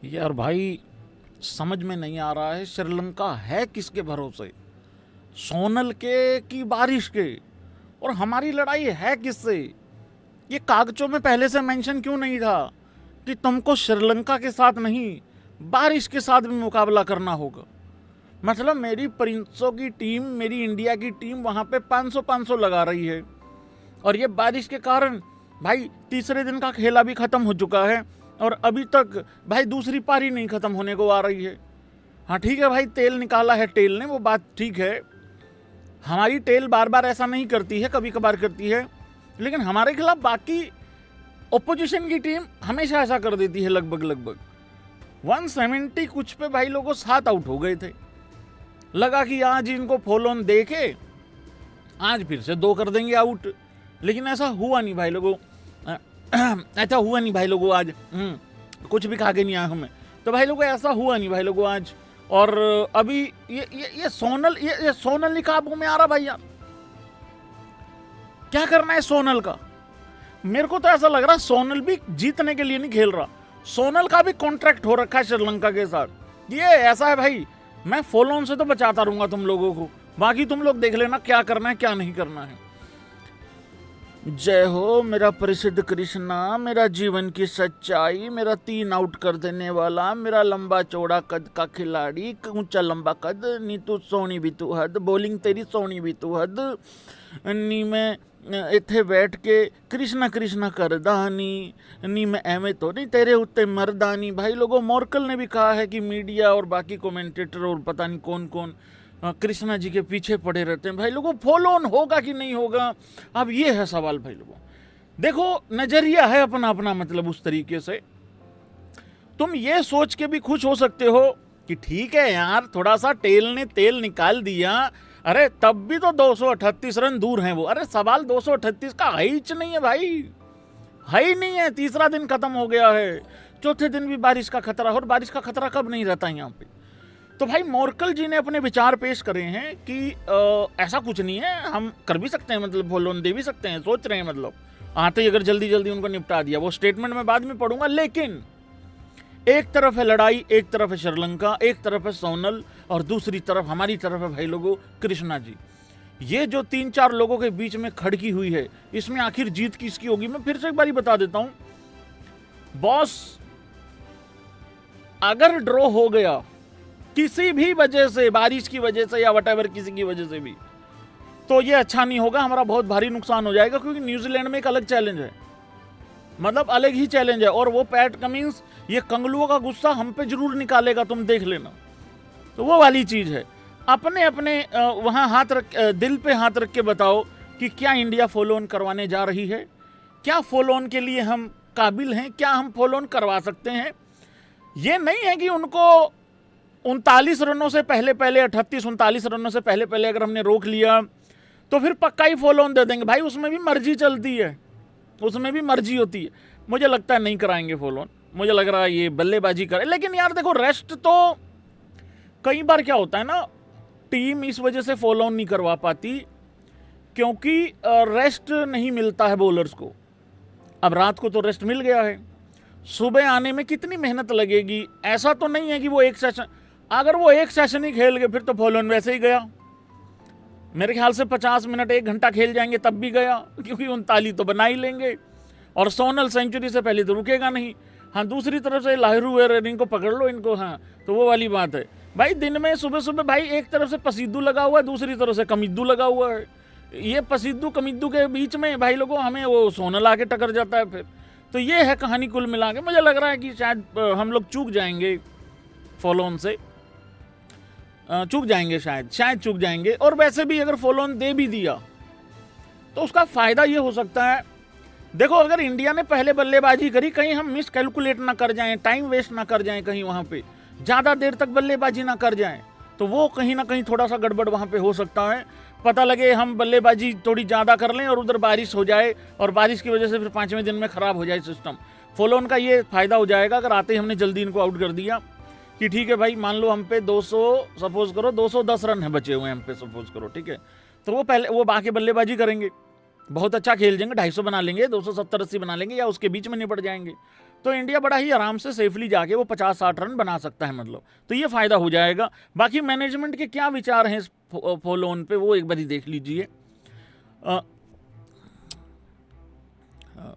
यार भाई, समझ में नहीं आ रहा है श्रीलंका है किसके भरोसे। सोनल के कि बारिश के। और हमारी लड़ाई है किससे। ये कागजों में पहले से मेंशन क्यों नहीं था कि तुमको श्रीलंका के साथ नहीं बारिश के साथ भी मुकाबला करना होगा। मतलब मेरी प्रिंसों की टीम, मेरी इंडिया की टीम वहां पे 500-500 लगा रही है और ये बारिश के कारण भाई तीसरे दिन का खेला भी खत्म हो चुका है और अभी तक भाई दूसरी पारी नहीं खत्म होने को आ रही है। हाँ ठीक है भाई, तेल निकाला है टेल ने, वो बात ठीक है। हमारी टेल बार बार ऐसा नहीं करती है, कभी कभार करती है, लेकिन हमारे खिलाफ बाकी ओपोजिशन की टीम हमेशा ऐसा कर देती है। लगभग 170 कुछ पे भाई लोगों 7 आउट हो गए थे। लगा कि आज इनको फॉल ऑन दे के आज फिर से 2 कर देंगे आउट, लेकिन ऐसा हुआ नहीं भाई लोगों। ऐसा हुआ नहीं भाई लोगों आज। कुछ भी खा के नहीं आया हमें, तो भाई लोगों ऐसा हुआ नहीं भाई लोगों आज। और अभी ये सोनल नहीं काबू में आ रहा भाई। यार क्या करना है सोनल का। मेरे को तो ऐसा लग रहा सोनल भी जीतने के लिए नहीं खेल रहा। सोनल का भी कॉन्ट्रैक्ट हो रखा है श्रीलंका के साथ। ये ऐसा है भाई, मैं फॉल ऑन से तो बचाता रहूंगा तुम लोगों को, बाकी तुम लोग देख लेना क्या करना है क्या नहीं करना है। जय हो मेरा प्रसिद्ध कृष्णा, मेरा जीवन की सच्चाई, मेरा 3 आउट कर देने वाला, मेरा लंबा चौड़ा कद का खिलाड़ी, ऊंचा लंबा कद, नी तू सोनी भी तू हद, बॉलिंग तेरी सोनी भी तू हद, नी मैं इथे बैठ के कृष्णा कृष्णा करदानी, नी मैं एवं तो नहीं तेरे उत्ते मर्दानी। भाई लोगों, मोर्कल ने भी कहा है कि मीडिया और बाकी कमेंटेटर और पता नहीं कौन कौन कृष्णा जी के पीछे पड़े रहते हैं। भाई लोगों, फॉलो ऑन होगा कि नहीं होगा, अब ये है सवाल। भाई लोगों देखो, नजरिया है अपना अपना, मतलब उस तरीके से तुम ये सोच के भी खुश हो सकते हो कि ठीक है यार, थोड़ा सा टेल ने तेल निकाल दिया, अरे तब भी तो 238 रन दूर हैं वो। अरे सवाल 238 का है ही नहीं है भाई, है ही नहीं है। तीसरा दिन खत्म हो गया है, चौथे दिन भी बारिश का खतरा। और बारिश का खतरा कब नहीं रहता यहाँ पे। तो भाई मोर्कल जी ने अपने विचार पेश करे हैं कि ऐसा कुछ नहीं है, हम कर भी सकते हैं, मतलब फॉलो ऑन दे भी सकते हैं, सोच रहे हैं, मतलब आते ही अगर जल्दी जल्दी उनको निपटा दिया। वो स्टेटमेंट में बाद में पढ़ूंगा, लेकिन एक तरफ है लड़ाई, एक तरफ है श्रीलंका, एक तरफ है सोनल और दूसरी तरफ हमारी तरफ है भाई लोगों कृष्णा जी। ये जो 3-4 लोगों के बीच में खड़की हुई है, इसमें आखिर जीत किसकी होगी। मैं फिर से एक बारी बता देता हूं बॉस, अगर ड्रॉ हो गया किसी भी वजह से, बारिश की वजह से या वटेवर किसी की वजह से भी, तो ये अच्छा नहीं होगा, हमारा बहुत भारी नुकसान हो जाएगा। क्योंकि न्यूजीलैंड में एक अलग चैलेंज है, मतलब अलग ही चैलेंज है, और वो पैट कमिंस ये कंगलुओं का गुस्सा हम पे जरूर निकालेगा, तुम देख लेना। तो वो वाली चीज है। अपने अपने वहां हाथ रख, दिल पे हाथ रख के बताओ कि क्या इंडिया फॉलो ऑन करवाने जा रही है, क्या फॉलो ऑन के लिए हम काबिल हैं, क्या हम फॉलो ऑन करवा सकते हैं। ये नहीं है कि उनको 39 रनों से पहले 38-39 रनों से पहले अगर हमने रोक लिया तो फिर पक्का ही फॉलो ऑन दे देंगे। भाई उसमें भी मर्जी चलती है, उसमें भी मर्जी होती है। मुझे लगता है नहीं कराएंगे फॉलो ऑन, मुझे लग रहा है ये बल्लेबाजी करे। लेकिन यार देखो, रेस्ट तो कई बार क्या होता है ना, टीम इस वजह से फॉलो ऑन नहीं करवा पाती क्योंकि रेस्ट नहीं मिलता है बॉलर्स को। अब रात को तो रेस्ट मिल गया है, सुबह आने में कितनी मेहनत लगेगी। ऐसा तो नहीं है कि वो एक सेशन, अगर वो एक सेशन ही खेल गए फिर तो फॉलो ऑन वैसे ही गया। मेरे ख्याल से 50 मिनट 1 घंटा खेल जाएंगे तब भी गया, क्योंकि 39 तो बना ही लेंगे। और सोनल सेंचुरी से पहले तो रुकेगा नहीं। हाँ, दूसरी तरफ से लाहिरू इनको पकड़ लो इनको, हाँ तो वो वाली बात है भाई। दिन में सुबह सुबह भाई एक तरफ से पसीदू लगा हुआ है, दूसरी तरफ से कमिद्दू लगा हुआ है। ये पसीदू कमिद्दू के बीच में भाई लोगों हमें वो सोनल आके टकर जाता है फिर। तो ये है कहानी कुल मिला के। मुझे लग रहा है कि शायद हम लोग चूक जाएंगे, फॉलो ऑन से चूक जाएंगे, शायद चूक जाएंगे। और वैसे भी अगर फॉलो ऑन दे भी दिया तो उसका फायदा ये हो सकता है, देखो अगर इंडिया ने पहले बल्लेबाजी करी, कहीं हम मिस कैलकुलेट ना कर जाएं, टाइम वेस्ट ना कर जाएं, कहीं वहां पे ज्यादा देर तक बल्लेबाजी ना कर जाएं, तो वो कहीं ना कहीं थोड़ा सा गड़बड़ वहां पे हो सकता है। पता लगे हम बल्लेबाजी थोड़ी ज्यादा कर लें और उधर बारिश हो जाए और बारिश की वजह से फिर 5वें दिन में खराब हो जाए सिस्टम। फॉलो ऑन का ये फायदा हो जाएगा अगर आते ही हमने जल्दी इनको आउट कर दिया कि ठीक है भाई, मान लो हम पे 200, सपोज करो 210 रन है बचे हुए हम पे, सपोज करो, ठीक है। तो वो पहले वो बाकी बल्लेबाजी करेंगे, बहुत अच्छा खेल जाएंगे, 250 बना लेंगे, 270-80 बना लेंगे या उसके बीच में निपट जाएंगे। तो इंडिया बड़ा ही आराम से सेफली जाके वो 50-60 रन बना सकता है मतलब, तो ये फ़ायदा हो जाएगा। बाकी मैनेजमेंट के क्या विचार हैं इस फॉलो ऑन पे, वो एक बार देख लीजिए।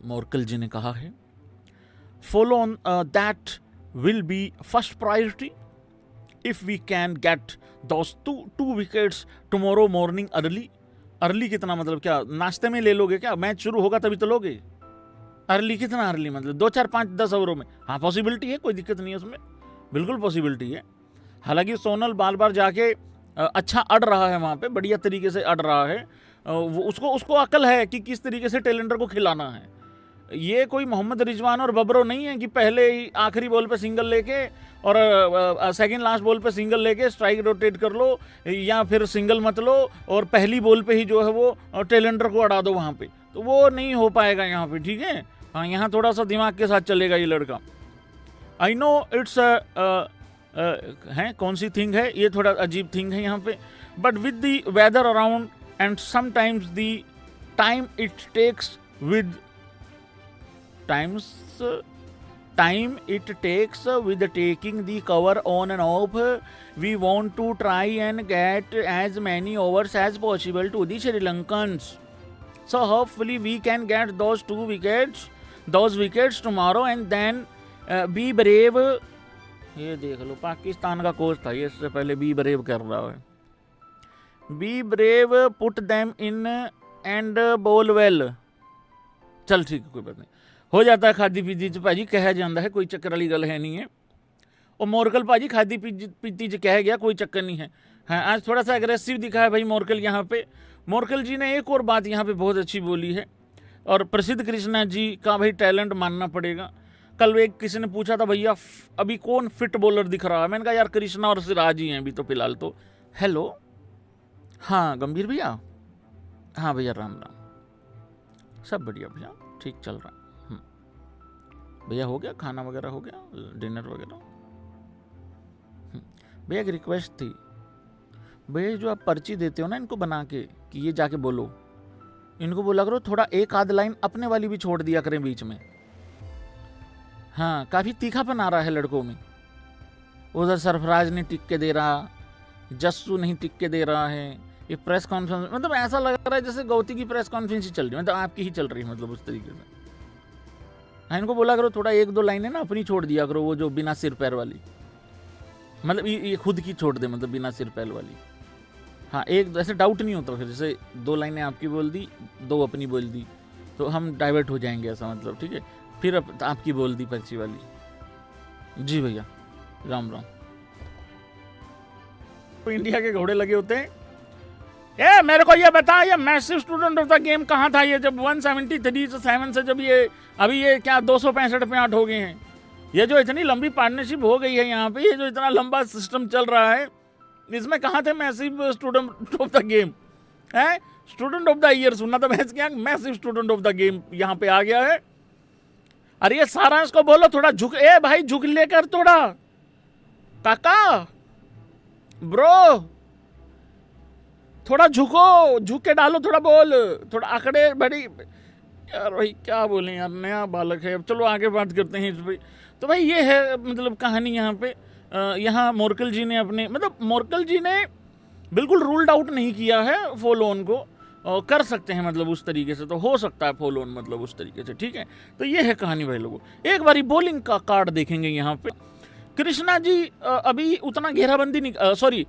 मोर्कल जी ने कहा है follow on that will be first priority if we can get those two wickets tomorrow morning early. Early कितना मतलब क्या नाश्ते में ले लोगे क्या, मैच शुरू होगा तभी तो लोगे। अर्ली कितना अर्ली मतलब 2, 4, 5, 10 ओवरों में, हाँ पॉसिबिलिटी है, कोई दिक्कत नहीं है उसमें, बिल्कुल पॉसिबिलिटी है। हालांकि सोनल बार बार जाके अच्छा अड़ रहा है वहाँ पे, बढ़िया तरीके से अड़ रहा है, वो उसको अकल है कि किस तरीके से टेलेंडर को खिलाना है। ये कोई मोहम्मद रिजवान और बबरो नहीं है कि पहले ही आखिरी बॉल पे सिंगल लेके और सेकंड लास्ट बॉल पे सिंगल लेके स्ट्राइक रोटेट कर लो या फिर सिंगल मत लो और पहली बॉल पे ही जो है वो टेलेंडर को अड़ा दो वहाँ पे, तो वो नहीं हो पाएगा यहाँ पे, ठीक है। हाँ, यहाँ थोड़ा सा दिमाग के साथ चलेगा ये लड़का। आई नो इट्स है कौन सी थिंग है ये, थोड़ा अजीब थिंग है यहाँ पे, but with the weather around and sometimes the time it takes with time it takes with taking the cover on and off, we want to try and get as many overs as possible to the Sri Lankans, so hopefully we can get those wickets tomorrow and then be brave। ये देख लो पाकिस्तान का coach था ये, इससे पहले be brave कर रहा है, be brave put them in and बोल वेल। चल ठीक है, कोई बात नहीं, हो जाता है खादी पीती च भाजी, कहा जाता है, कोई चक्कर वाली गल है नहीं है। और मोरकल भाजी खादी पीती च कह गया, कोई चक्कर नहीं है। हाँ, आज थोड़ा सा एग्रेसिव दिखा है भाई मोरकल यहाँ पे। मोरकल जी ने एक और बात यहाँ पे बहुत अच्छी बोली है, और प्रसिद्ध कृष्णा जी का भाई टैलेंट मानना पड़ेगा। कल एक किसी ने पूछा था भैया अभी कौन फिट बॉलर दिख रहा है, मैंने कहा यार कृष्णा और सिराज ही हैं अभी तो फिलहाल तो। हेलो, हाँ गंभीर भैया, हाँ भैया राम राम, सब बढ़िया भैया, ठीक चल रहा है भैया। हो गया खाना वगैरह, हो गया डिनर वगैरह। भैया एक रिक्वेस्ट थी भैया, जो आप पर्ची देते हो ना इनको बना के कि ये जाके बोलो, इनको बोला करो थोड़ा एक आध लाइन अपने वाली भी छोड़ दिया करें बीच में। हाँ, काफ़ी तीखापन आ रहा है लड़कों में। उधर सरफराज नहीं टिक के दे रहा, जस्सू नहीं टिक के दे रहा है, ये प्रेस कॉन्फ्रेंस मतलब ऐसा लग रहा है जैसे गौती की प्रेस कॉन्फ्रेंस ही चल रही है, मतलब आपकी ही चल रही है, मतलब उस तरीके से। हाँ, इनको बोला करो थोड़ा एक दो लाइनें ना अपनी छोड़ दिया करो, वो जो बिना सिर पैर वाली, मतलब ये खुद की छोड़ दे, मतलब बिना सिर पैर वाली। हाँ, एक ऐसे डाउट नहीं होता फिर, जैसे 2 लाइनें आपकी बोल दी, 2 अपनी बोल दी, तो हम डाइवर्ट हो जाएंगे ऐसा, मतलब ठीक है। फिर आपकी बोल दी पर्ची वाली। जी भैया राम राम। तो इंडिया के घोड़े लगे होते हैं। ए मेरे को ये बता, ये massive student of the game कहाँ था ये, जब 173 से 7 से जब ये अभी ये क्या 265 पे 8 हो गए हैं, ये जो इतनी लंबी पार्टनरशिप हो गई है यहाँ पे, ये जो इतना लंबा सिस्टम चल रहा है, इसमें कहाँ थे massive student of the game है? स्टूडेंट ऑफ द ईयर सुनना था मैच, क्या massive student of the game यहाँ पे आ गया है। अरे ये सारांश को बोलो थोड़ा झुक, ए भाई झुक लेकर थोड़ा, काका ब्रो थोड़ा झुको, झुक के डालो थोड़ा बोल, थोड़ा आंकड़े बड़ी यार भाई, क्या बोलें यार, नया बालक है। अब चलो आगे बात करते हैं इस पर। तो भाई ये है मतलब कहानी यहाँ पे। यहाँ मोरकल जी ने अपने मतलब मोरकल जी ने बिल्कुल रूल्ड आउट नहीं किया है फॉलो ऑन को, कर सकते हैं मतलब उस तरीके से, तो हो सकता है फॉलो ऑन मतलब उस तरीके से, ठीक है। तो ये है कहानी भाई लोगों। एक बारी बॉलिंग का कार्ड देखेंगे यहाँ पे। कृष्णा जी अभी उतना घेराबंदी नहीं, सॉरी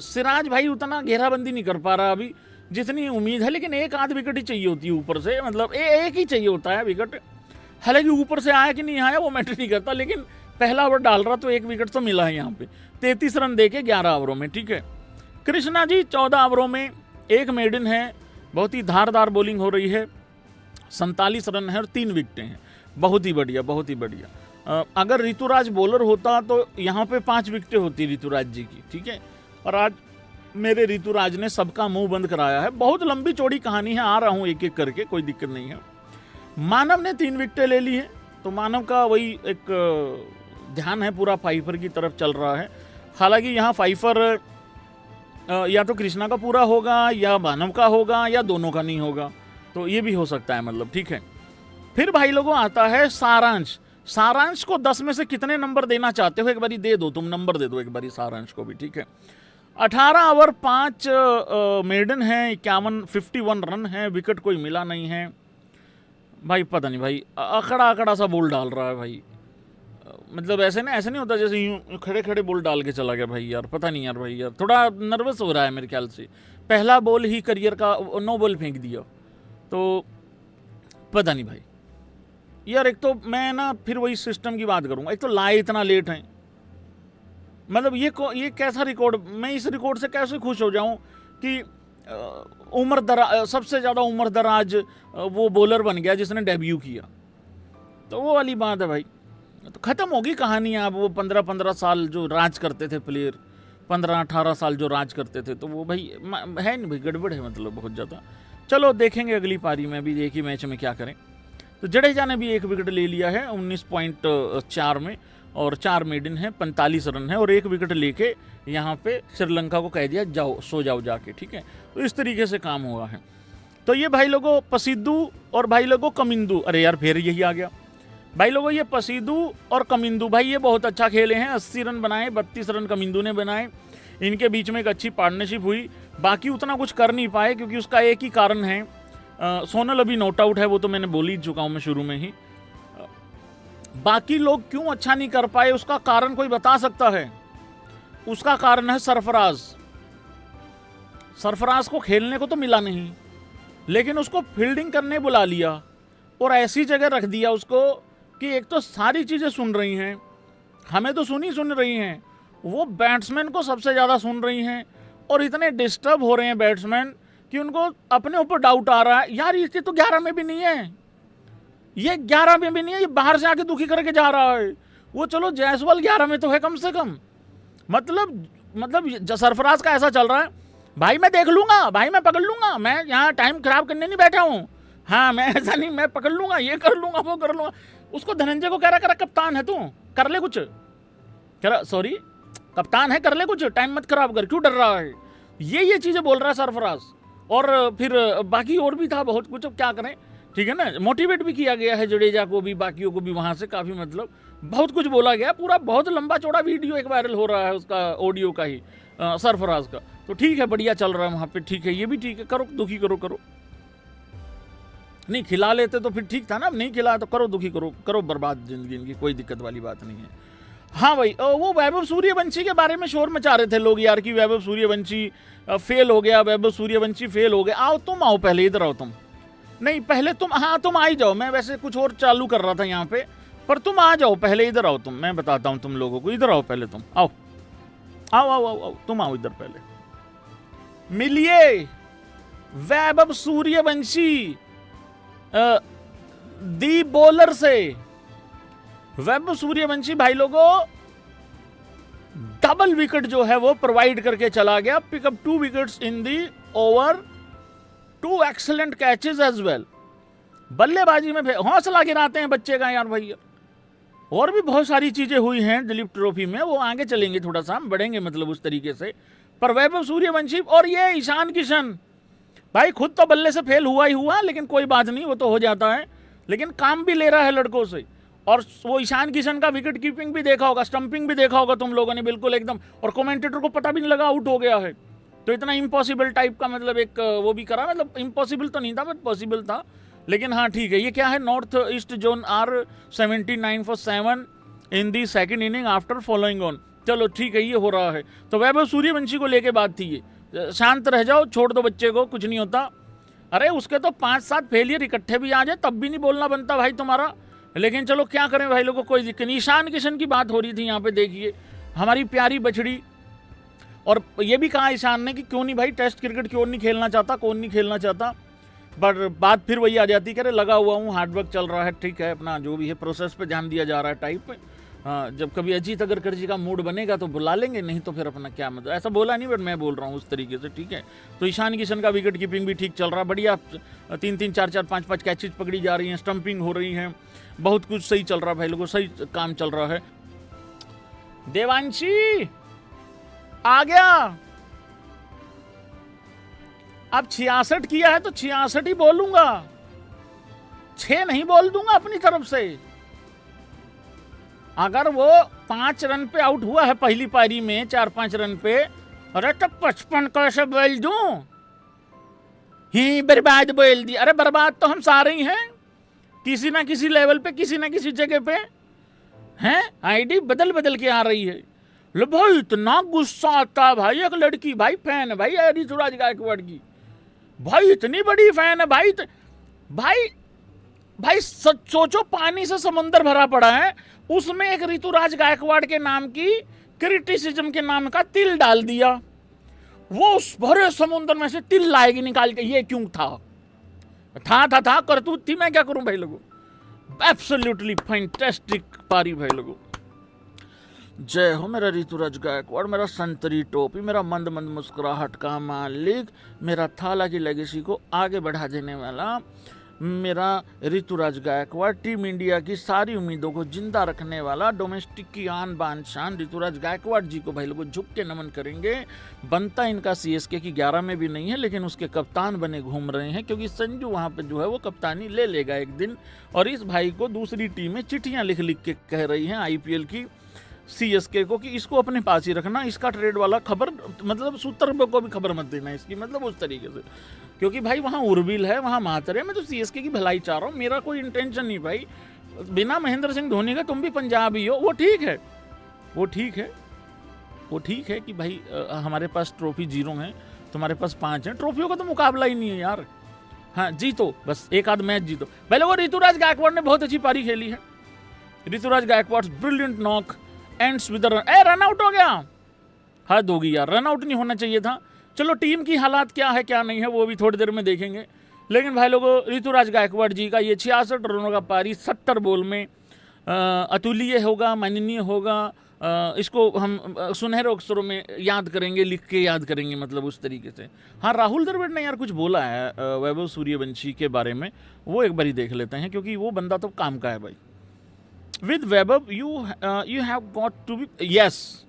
सिराज भाई उतना घेराबंदी नहीं कर पा रहा अभी जितनी उम्मीद है, लेकिन एक आध विकेट ही चाहिए होती है ऊपर से, मतलब एक ही चाहिए होता है विकेट। हालांकि ऊपर से आया कि नहीं आया वो मैटर नहीं करता, लेकिन पहला ओवर डाल रहा तो एक विकेट तो मिला है यहाँ पे। 33 रन देके 11 ओवरों में, ठीक है। कृष्णा जी 14 ओवरों में एक मेडन है, बहुत ही धारदार बॉलिंग हो रही है, 47 रन है और 3 विकेटें हैं, बहुत ही बढ़िया, बहुत ही बढ़िया। अगर ऋतुराज बॉलर होता तो यहाँ पे 5 विकेटें होती ऋतुराज जी की, ठीक है। और आज मेरे ऋतुराज ने सबका मुंह बंद कराया है। बहुत लंबी चौड़ी कहानी है, आ रहा हूँ एक एक करके, कोई दिक्कत नहीं है। मानव ने 3 विकेटें ले ली हैं, तो मानव का वही एक ध्यान है पूरा फाइफर की तरफ चल रहा है। हालांकि यहाँ फाइफर या तो कृष्णा का पूरा होगा या मानव का होगा या दोनों का नहीं होगा, तो ये भी हो सकता है मतलब, ठीक है। फिर भाई लोगों आता है सारांश। सारांश को 10 में से कितने नंबर देना चाहते हो, एक बारी दे दो, तुम नंबर दे दो एक बारी सारांश को भी, ठीक है। 18 ओवर 5 मेडन है, 51 रन है, विकेट कोई मिला नहीं है भाई। पता नहीं भाई, अकड़ा अकड़ा सा बॉल डाल रहा है भाई, मतलब ऐसे नहीं होता जैसे यूं खड़े खड़े बॉल डाल के चला गया भाई यार। पता नहीं यार भाई, यार थोड़ा नर्वस हो रहा है मेरे ख्याल से। पहला बॉल ही करियर का नो बॉल फेंक दिया, तो पता नहीं भाई यार। एक तो मैं ना फिर वही सिस्टम की बात करूंगा, एक तो लाए इतना लेट हैं, मतलब ये कैसा रिकॉर्ड, मैं इस रिकॉर्ड से कैसे खुश हो जाऊं कि सबसे ज़्यादा उम्र दराज वो बॉलर बन गया जिसने डेब्यू किया, तो वो वाली बात है भाई। तो ख़त्म होगी कहानी। अब वो 15 साल जो राज करते थे प्लेयर, 15-18 साल जो राज करते थे, तो वो भाई है नहीं भाई, गड़बड़ है मतलब बहुत ज़्यादा। चलो देखेंगे अगली पारी में भी, एक ही मैच में क्या करें। तो जडेजा ने भी 1 विकेट ले लिया है 19.4 में, और 4 मेडन है, 45 रन है, और 1 विकेट लेके यहाँ पे श्रीलंका को कह दिया जाओ सो जाओ जाके, ठीक है। तो इस तरीके से काम हुआ है। तो ये भाई लोगों पसीदू और भाई लोगों कमिंदू, अरे यार फिर यही आ गया भाई लोगों, ये पसीदू और कमिंदू भाई ये बहुत अच्छा खेले हैं। 80 रन बनाए, 32 रन कमिंदू ने बनाए, इनके बीच में एक अच्छी पार्टनरशिप हुई। बाकी उतना कुछ कर नहीं पाए क्योंकि उसका एक ही कारण है, सोनल अभी नॉट आउट है, वो तो मैंने बोल ही चुका हूँ मैं शुरू में ही। बाकी लोग क्यों अच्छा नहीं कर पाए उसका कारण कोई बता सकता है? उसका कारण है सरफराज। सरफराज को खेलने को तो मिला नहीं, लेकिन उसको फील्डिंग करने बुला लिया और ऐसी जगह रख दिया उसको कि एक तो सारी चीज़ें सुन रही हैं, हमें तो सुन रही हैं, वो बैट्समैन को सबसे ज़्यादा सुन रही हैं, और इतने डिस्टर्ब हो रहे हैं बैट्समैन कि उनको अपने ऊपर डाउट आ रहा है, यार ये तो 11 में भी नहीं है, ये 11 में भी नहीं है, ये बाहर से आके दुखी करके जा रहा है। वो चलो जायसवाल 11 में तो है कम से कम, मतलब सरफराज का ऐसा चल रहा है, भाई मैं देख लूंगा, भाई मैं पकड़ लूंगा, मैं यहाँ टाइम खराब करने नहीं बैठा हूँ, हाँ मैं ऐसा नहीं, मैं पकड़ लूंगा, ये कर लूंगा, वो कर लूंगा। उसको धनंजय को कह रहा कप्तान है तू, कर ले कुछ, सॉरी कप्तान है, कर ले कुछ, टाइम मत खराब कर, क्यों डर रहा है, ये चीज़ें बोल रहा है सरफराज। और फिर बाकी और भी था बहुत कुछ, अब क्या करें, ठीक है ना। मोटिवेट भी किया गया है जडेजा को भी, बाकियों को भी, वहाँ से काफ़ी मतलब बहुत कुछ बोला गया, पूरा बहुत लंबा चौड़ा वीडियो एक वायरल हो रहा है उसका, ऑडियो का ही, सरफराज का। तो ठीक है, बढ़िया चल रहा है वहाँ पे, ठीक है, ये भी ठीक है, करो दुखी करो, नहीं खिला लेते तो फिर ठीक था ना, नहीं खिलाया तो करो दुखी करो बर्बाद जिंदगी इनकी, कोई दिक्कत वाली बात नहीं है। हाँ भाई, वो वैभव सूर्यवंशी के बारे में शोर मचा रहे थे लोग यार कि वैभव सूर्यवंशी फेल हो गया, वैभव सूर्यवंशी फेल हो गया। आओ तुम आओ पहले, इधर आओ तुम, नहीं पहले तुम, हाँ तुम आ ही जाओ, मैं वैसे कुछ और चालू कर रहा था यहाँ पे, पर तुम आ जाओ पहले, इधर आओ तुम, मैं बताता हूँ तुम लोगों को, इधर आओ पहले तुम, आओ आओ आओ आओ, आओ तुम आओ इधर पहले, मिलिए वैभव सूर्यवंशी दी बॉलर से। वैभव सूर्यवंशी भाई लोगों डबल विकेट जो है वो प्रोवाइड करके चला गया, pick up 2 wickets in the over, 2 excellent catches as well. बल्लेबाजी में हौसला गिराते हैं बच्चे का यार भैया। और भी बहुत सारी चीजें हुई हैं दिलीप ट्रॉफी में, वो आगे चलेंगे, थोड़ा सा हम बढ़ेंगे मतलब उस तरीके से। पर वैभव सूर्यवंशी और ये ईशान किशन भाई खुद तो बल्ले से फेल हुआ ही हुआ, लेकिन कोई बात नहीं, वो तो हो जाता है, लेकिन काम भी ले रहा है लड़कों से। और वो ईशान किशन का विकेट कीपिंग भी देखा होगा, स्टंपिंग भी देखा होगा तुम लोगों ने, बिल्कुल एकदम, और कमेंटेटर को पता भी नहीं लगा आउट हो गया है। तो इतना इम्पॉसिबल टाइप का मतलब एक वो भी करा, मतलब इम्पॉसिबल तो नहीं था बट पॉसिबल था, लेकिन हाँ ठीक है। ये क्या है, North East zone are 79 for 7 in the second inning after following on. चलो ठीक है, ये हो रहा है। तो वैभव सूर्यवंशी को लेके बात थी ये, शांत रह जाओ, छोड़ दो बच्चे को, कुछ नहीं होता। अरे उसके तो 5-7 फेलियर इकट्ठे भी आ जाए तब भी नहीं बोलना बनता भाई तुम्हारा, लेकिन चलो क्या करें भाई लोगों, कोई दिक्कत नहीं। ईशान किशन की बात हो रही थी यहाँ पे, देखिए हमारी प्यारी बछड़ी, और ये भी कहा ईशान ने कि क्यों नहीं भाई टेस्ट क्रिकेट क्यों नहीं खेलना चाहता, कौन नहीं खेलना चाहता, पर बात फिर वही आ जाती, कह रहे लगा हुआ हूँ, हार्डवर्क चल रहा है, ठीक है, अपना जो भी है प्रोसेस पे ध्यान दिया जा रहा है टाइप। हाँ, जब कभी अजीत अगरकर जी का मूड बनेगा तो बुला लेंगे, नहीं तो फिर अपना क्या मतलब, ऐसा बोला नहीं बट मैं बोल रहा हूँ उस तरीके से, ठीक है। तो ईशान किशन का विकेट कीपिंग भी ठीक चल रहा है, बढ़िया, 3-3, 4-4, 5-5 कैचेज पकड़ी जा रही हैं, स्टंपिंग हो रही हैं, बहुत कुछ सही चल रहा है भाई लोगों, सही काम चल रहा है। देवांशी आ गया, अब 66 किया है तो 66 ही बोलूंगा, 6 नहीं बोल दूंगा अपनी तरफ से। अगर वो 5 रन पे आउट हुआ है पहली पारी में, 4-5 रन पे, अरे तो 55 कैसे बोल दूं? ही बर्बाद बोल दी। अरे बर्बाद तो हम सारे ही हैं, किसी ना किसी लेवल पे, किसी ना किसी जगह पे हैं। आईडी बदल बदल के आ रही है। लो भाई इतना गुस्सा आता है भाई, एक लड़की भाई फैन है भाई ऋतुराज गायकवाड़ की, भाई इतनी बड़ी फैन है भाई। भाई भाई सोचो, पानी से समुंदर भरा पड़ा है, उसमें एक ऋतुराज गायकवाड़ के नाम की क्रिटिसिज्म के नाम का तिल डाल दिया। वो उस भरे समुद्र में से तिल लाएगी निकाल के। ये क्यों था? करतूत थी, मैं क्या करूं भाई लोगों। एब्सोल्युटली फैंटास्टिक पारी भाई लोगों। जय हो मेरा ऋतुराज गायकवाड़, मेरा संतरी टोपी, मेरा मंद मंद मुस्कुराहट का मालिक, मेरा थाला की लेगेसी को आगे बढ़ा देने वाला मेरा ऋतुराज गायकवाड़, टीम इंडिया की सारी उम्मीदों को जिंदा रखने वाला, डोमेस्टिक की आन बान शान ऋतुराज गायकवाड़ जी को भाई लोग झुक के नमन करेंगे। बनता इनका सीएसके की 11 में भी नहीं है, लेकिन उसके कप्तान बने घूम रहे हैं, क्योंकि संजू वहाँ पे जो है वो कप्तानी ले लेगा एक दिन। और इस भाई को दूसरी टीमें चिट्ठियाँ लिख लिख के कह रही हैं IPL की सीएसके को कि इसको अपने पास ही रखना, इसका ट्रेड वाला खबर मतलब सूत्र को भी खबर मत देना इसकी, मतलब उस तरीके से। क्योंकि भाई वहाँ उर्विल है, वहाँ मातर है, मैं तो सीएसके की भलाई चाह रहा हूँ, मेरा कोई इंटेंशन नहीं भाई। बिना महेंद्र सिंह धोनी का तुम भी पंजाबी हो, वो ठीक है, वो ठीक है, वो ठीक है कि भाई हमारे पास ट्रॉफी 0 है, तुम्हारे पास 5 है, ट्रॉफियों का तो मुकाबला ही नहीं है यार। हाँ जीतो, बस एक आध मैच जीतो। पहले वो ऋतुराज गायकवाड़ ने बहुत अच्छी पारी खेली है। Ruturaj Gaikwad brilliant knock ends with run out हो गया। हद होगी यार, रन आउट नहीं होना चाहिए था। चलो टीम की हालात क्या है क्या नहीं है वो भी थोड़ी देर में देखेंगे, लेकिन भाई लोगों ऋतुराज गायकवाड़ जी का ये 66 रनों का पारी 70 बॉल में अतुल्य होगा, माननीय होगा। इसको हम सुनहरे अक्षरों में याद करेंगे, लिख के याद करेंगे, मतलब उस तरीके से। हाँ, राहुल द्रविड़ ने यार कुछ बोला है वैभव सूर्यवंशी के बारे में, वो एक बारी देख लेते हैं, क्योंकि वो बंदा तो काम का है भाई। With Vaibhav you have got to be, yes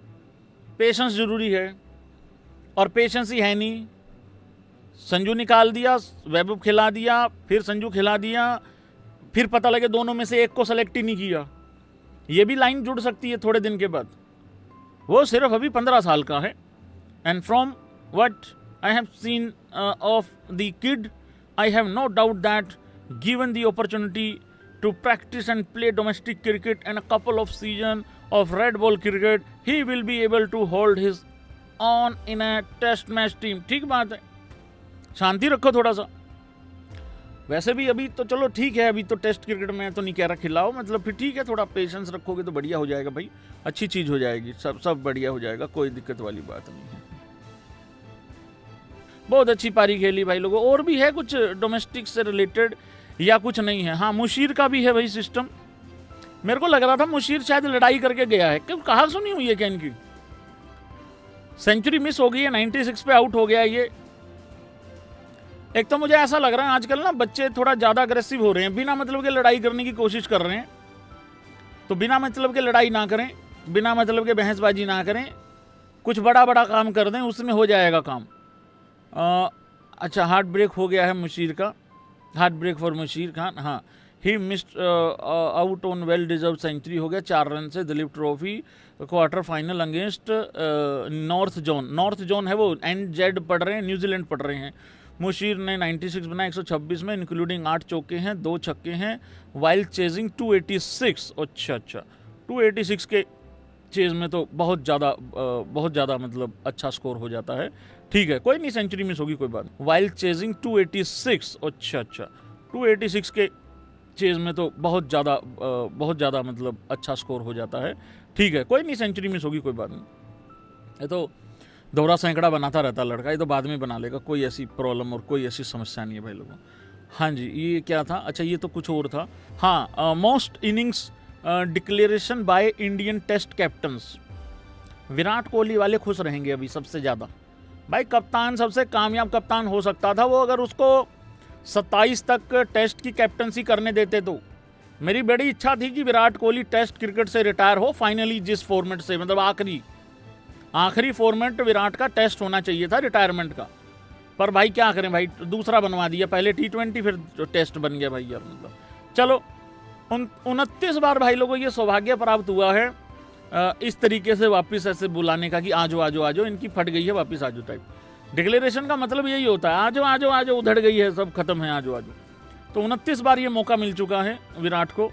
patience जरूरी है, और पेशेंस ही है नहीं। संजू निकाल दिया, वैभव खिला दिया, फिर संजू खिला दिया, फिर पता लगे दोनों में से एक को सेलेक्ट ही नहीं किया। ये भी लाइन जुड़ सकती है थोड़े दिन के बाद। वो सिर्फ अभी 15 साल का है, and from what I have seen of the kid, I have no doubt that given the opportunity to practice and play domestic cricket and a couple of seasons of red ball cricket, he will be able to hold his own in a test match team. ठीक बात है, शांति रखो थोड़ा सा। वैसे भी अभी तो चलो ठीक है, अभी तो टेस्ट क्रिकेट में तो नहीं कह रहा खिलाओ, मतलब फिर ठीक है, थोड़ा पेशेंस रखोगे तो बढ़िया हो जाएगा भाई, अच्छी चीज़ हो जाएगी, सब बढ़िया हो जाएगा, कोई दिक्कत वाली बात नहीं है। बहुत अच्छी पारी खेली भाई लोगों। और भी है कुछ डोमेस्टिक से रिलेटेड या कुछ नहीं है? हाँ, मुशीर का भी है भाई सिस्टम। मेरे को लग रहा था मुशीर शायद लड़ाई करके गया है, क्यों कहाँ सुनी हुई है क्या इनकी? सेंचुरी मिस हो गई है, 96 पे आउट हो गया ये। एक तो मुझे ऐसा लग रहा है आजकल ना बच्चे थोड़ा ज़्यादा अग्रेसिव हो रहे हैं, बिना मतलब के लड़ाई करने की कोशिश कर रहे हैं। तो बिना मतलब के लड़ाई ना करें, बिना मतलब के बहसबाजी ना करें, कुछ बड़ा बड़ा काम कर दें, उसमें हो जाएगा काम। अच्छा, हार्ट ब्रेक हो गया है मुशीर का, heart break for Mushir Khan. हाँ, he missed out on well deserve century, हो गया 4 रन से। Duleep trophy quarter final against north zone है वो, NZ पढ़ रहे हैं, न्यूजीलैंड पढ़ रहे हैं। मुशीर ने 96 बना 126 में, इंक्लूडिंग 8 चौके हैं, 2 छक्के हैं, वाइल्ड चेजिंग 286। अच्छा 286 के चेज में तो बहुत ज़्यादा मतलब अच्छा स्कोर हो जाता है। ठीक है, कोई नहीं, सेंचुरी मिस होगी कोई बात। Wild chasing 286। अच्छा 286 के चेज में तो बहुत ज़्यादा मतलब अच्छा स्कोर हो जाता है। ठीक है, कोई नहीं, सेंचुरी मिस होगी कोई बात नहीं। ये तो दोहरा सैकड़ा बनाता रहता लड़का, ये तो बाद में बना लेगा, कोई ऐसी प्रॉब्लम और कोई ऐसी समस्या नहीं है भाई लोगों। हाँ जी, ये क्या था? अच्छा, ये तो कुछ और था। हाँ, most innings declaration by Indian test captains. Virat Kohli वाले खुश रहेंगे अभी सबसे ज़्यादा भाई। कप्तान सबसे कामयाब कप्तान हो सकता था वो, अगर उसको 27 तक टेस्ट की कैप्टनसी करने देते तो। मेरी बड़ी इच्छा थी कि विराट कोहली टेस्ट क्रिकेट से रिटायर हो फाइनली, जिस फॉर्मेट से, मतलब आखिरी फॉर्मेट विराट का टेस्ट होना चाहिए था रिटायरमेंट का। पर भाई क्या करें भाई, दूसरा बनवा दिया, पहले T20 फिर टेस्ट बन गया भाई यार। मतलब चलो, 29 बार भाई लोगों ये सौभाग्य प्राप्त हुआ है इस तरीके से वापस ऐसे बुलाने का कि आजो आजो आजो, इनकी फट गई है वापस आजो टाइप। डिक्लेरेशन का मतलब यही होता है, आजो आजो आजो, उधड़ गई है, सब खत्म है, आजो आजो। तो 29 बार ये मौका मिल चुका है विराट को।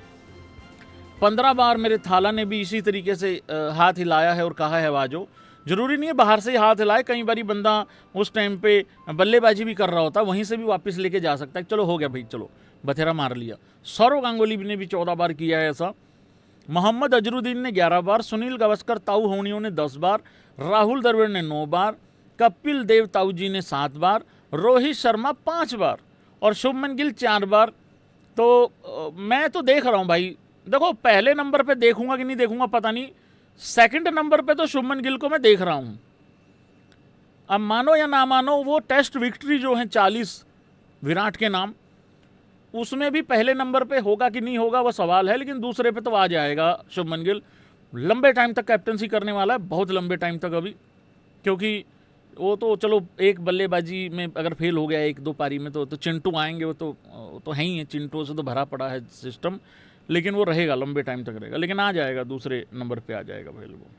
15 बार मेरे थाला ने भी इसी तरीके से हाथ हिलाया है और कहा है वाजो। जरूरी नहीं है बाहर से ही हाथ हिलाए, कई बारी बंदा उस टाइम पे बल्लेबाजी भी कर रहा होता, वहीं से भी वापस लेके जा सकता है। चलो हो गया भाई, चलो बथेरा मार लिया। सौरव गांगुली ने भी 14 बार किया है ऐसा। मोहम्मद अजरुद्दीन ने 11 बार, सुनील गावस्कर ताऊ होनियो ने 10 बार, राहुल द्रविड़ ने 9 बार, कपिल देव ताऊ जी ने 7 बार, रोहित शर्मा 5 बार और शुभमन गिल 4 बार। तो मैं तो देख रहा हूँ भाई, देखो पहले नंबर पे देखूंगा कि नहीं देखूंगा पता नहीं, सेकंड नंबर पे तो शुभमन गिल को मैं देख रहा हूँ। अब मानो या ना मानो, वो टेस्ट विक्ट्री जो है 40 विराट के नाम, उसमें भी पहले नंबर पे होगा कि नहीं होगा वो सवाल है, लेकिन दूसरे पे तो आ जाएगा शुभमन गिल। लंबे टाइम तक कैप्टनसी करने वाला है, बहुत लंबे टाइम तक अभी, क्योंकि वो तो चलो एक बल्लेबाजी में अगर फेल हो गया 1-2 पारी में तो चिंटू आएंगे, वो तो है ही है, चिंटू से तो भरा पड़ा है सिस्टम, लेकिन वो रहेगा, लंबे टाइम तक रहेगा, लेकिन आ जाएगा, दूसरे नंबर पे आ जाएगा भाई लोगों।